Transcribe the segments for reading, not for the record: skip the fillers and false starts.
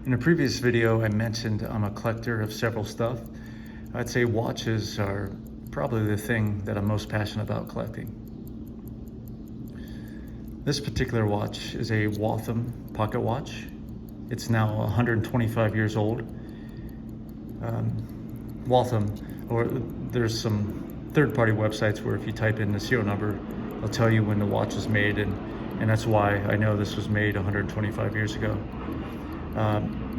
In a previous video, I mentioned I'm a collector of several stuff. I'd say watches are probably the thing that I'm most passionate about collecting. This particular watch is a Waltham pocket watch. It's now 125 years old. Waltham, or there's some third-party websites where if you type in the serial number, they'll tell you when the watch was made, and that's why I know this was made 125 years ago.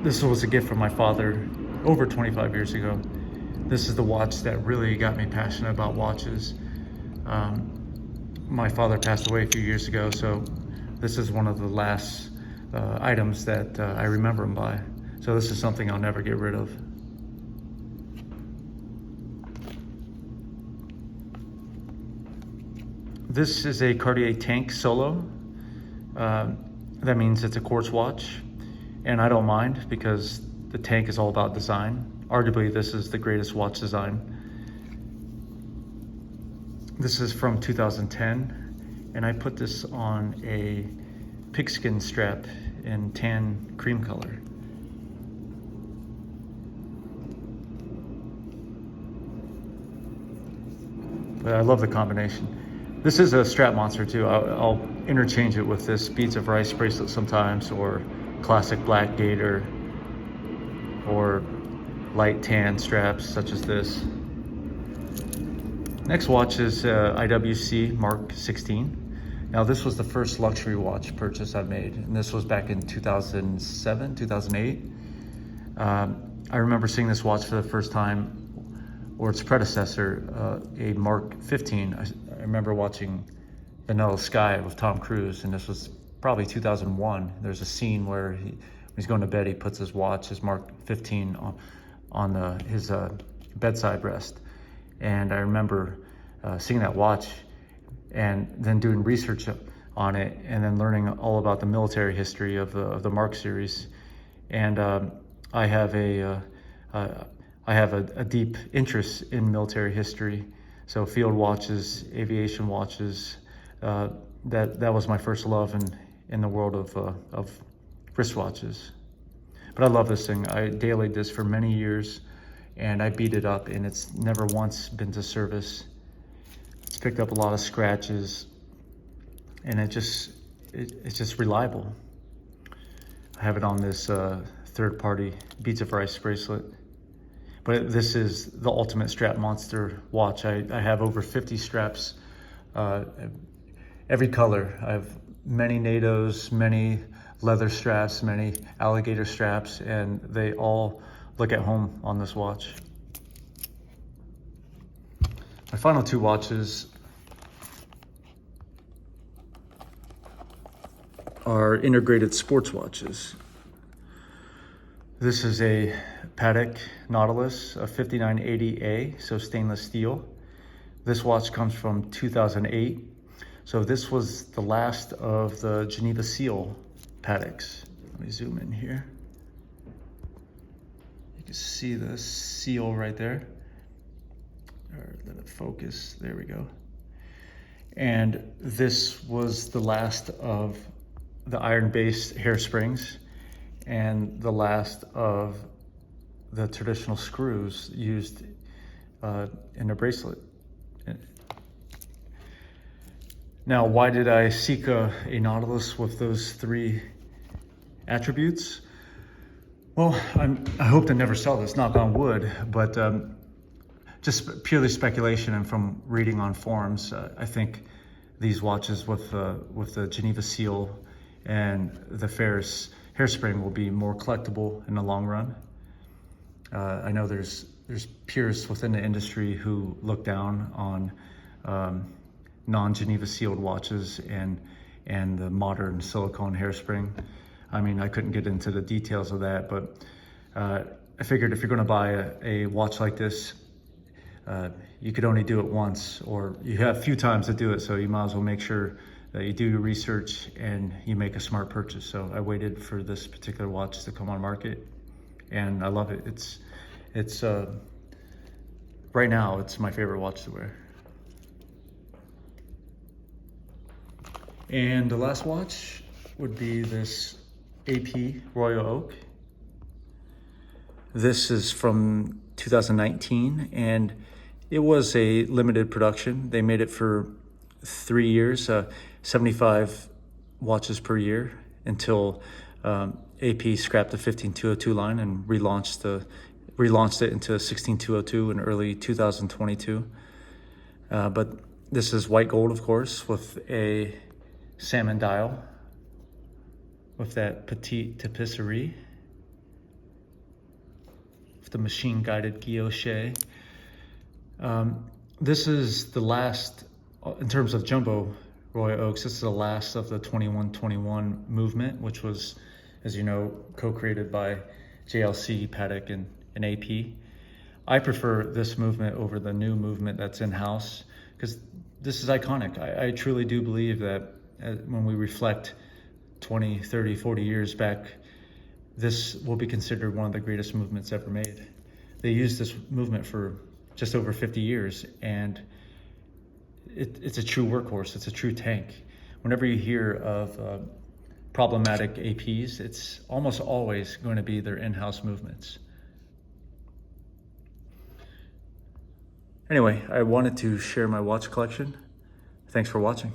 This was a gift from my father over 25 years ago. This is the watch that really got me passionate about watches. My father passed away a few years ago, so this is one of the last items that I remember him by. So this is something I'll never get rid of. This is a Cartier Tank Solo. That means it's a quartz watch, and I don't mind because the Tank is all about design. Arguably, this is the greatest watch design. This is from 2010, and I put this on a pigskin strap in tan cream color. But I love the combination. This is a strap monster too. I'll interchange it with this beads of rice bracelet sometimes, or classic black gator, or light tan straps such as this. Next watch is IWC Mark 16. Now this was the first luxury watch purchase I made, and this was back in 2007, 2008. I remember seeing this watch for the first time, or its predecessor, a Mark 15. I remember watching Vanilla Sky with Tom Cruise, and this was probably 2001. There's a scene where when he's going to bed, he puts his watch, his Mark 15, on his bedside rest. And I remember seeing that watch and then doing research on it, and then learning all about the military history of the Mark series. And I have a deep interest in military history. So field watches, aviation watches, that was my first love in the world of wristwatches. But I love this thing. I dailyed this for many years, and I beat it up, and it's never once been to service. It's picked up a lot of scratches, and it's just reliable. I have it on this third-party beads of rice bracelet. But this is the ultimate strap monster watch. I have over 50 straps, every color. I have many NATOs, many leather straps, many alligator straps, and they all look at home on this watch. My final two watches are integrated sports watches. This is a Patek Nautilus, a 5980A, so stainless steel. This watch comes from 2008. So this was the last of the Geneva Seal Pateks. Let me zoom in here. You can see the seal right there. Or let it focus, there we go. And this was the last of the iron-based hairsprings, and the last of the traditional screws used in a bracelet. Now, why did I seek a Nautilus with those three attributes? Well, I hope to never sell this, knock on wood, but just purely speculation and from reading on forums, I think these watches with the Geneva Seal and the Ferris hairspring will be more collectible in the long run. I know there's purists within the industry who look down on non-Geneva sealed watches and the modern silicone hairspring. I mean, I couldn't get into the details of that, but I figured if you're going to buy a watch like this, you could only do it once, or you have a few times to do it, so you might as well make sure that you do your research and you make a smart purchase. So I waited for this particular watch to come on market, and I love it. It's right now, it's my favorite watch to wear. And the last watch would be this AP Royal Oak. This is from 2019, and it was a limited production. They made it for 3 years, 75 watches per year, until AP scrapped the 15202 line and relaunched it into 16202 in early 2022. But this is white gold, of course, with a salmon dial, with that petite tapisserie, with the machine-guided guilloche. This is the last, in terms of jumbo Royal Oaks, this is the last of the 2121 movement, which was, as you know, co-created by JLC, Patek, and AP. I prefer this movement over the new movement that's in-house, because this is iconic. I truly do believe that when we reflect 20, 30, 40 years back, this will be considered one of the greatest movements ever made. They used this movement for just over 50 years, and it's a true workhorse. It's a true tank. Whenever you hear of problematic APs, it's almost always going to be their in-house movements. Anyway, I wanted to share my watch collection. Thanks for watching.